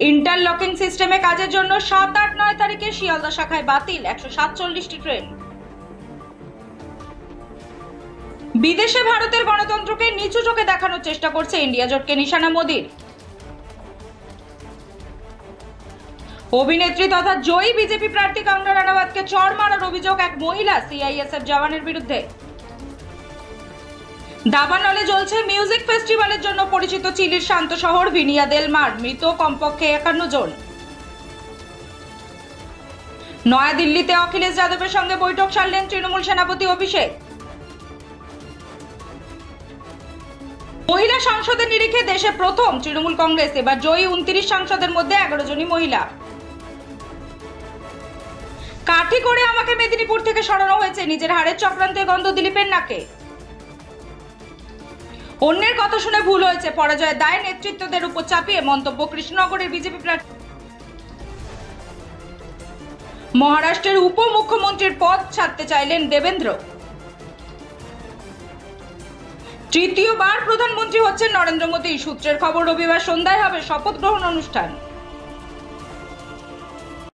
Interlocking সিস্টেমে কাজের জন্য 7, 8, 9 তারিখে শিয়ালদা শাখায় বাতিল 147টি ট্রেন। বিদেশে ভারতের গণতন্ত্রকে নিচু চোখে দেখানোর চেষ্টা করছে ইন্ডিয়া জোটকে নিশানা মোদির। অভিনেত্রী তথা জয়ী বিজেপি প্রার্থী কঙ্গনা রানাওয়াতকে চড় মারার অভিযোগ এক মহিলা সিআইএসএফ জওয়ানের বিরুদ্ধে। দাবানলে চলছে মিউজিক ফেস্টিভ্যালের জন্য পরিচিত চিলির শান্ত শহর ভিনিয়া দেল মার, মৃত কমপক্ষে 51 জন। নয়াদিল্লিতে অখিলেশ যাদবের সঙ্গে বৈঠক সারলেন তৃণমূল সভাপতি অভিষেক। মহিলা সাংসদের নিরিখে দেশে প্রথম তৃণমূল কংগ্রেস, এবার জয়ী 29 সাংসদের মধ্যে 11 জনই মহিলা। কাঠি করে আমাকে মেদিনীপুর থেকে সরানো হয়েছে, নিজের হাড়ের চক্রান্তে গন্ধ দিলীপের নাকে। অন্যের কথা শুনে ভুল হয়েছে, পরাজয়ের দায় নেতৃত্বদের উপর চাপিয়ে মন্তব্য কৃষ্ণনগরের বিজেপি প্রার্থী। মহারাষ্ট্রের উপমুখ্যমন্ত্রীর পদ ছাড়তে চাইলেন দেবেন্দ্র। তৃতীয়বার প্রধানমন্ত্রী হচ্ছেন নরেন্দ্র মোদী, সূত্রের খবর রবিবার সন্ধ্যায় হবে শপথ গ্রহণ অনুষ্ঠান।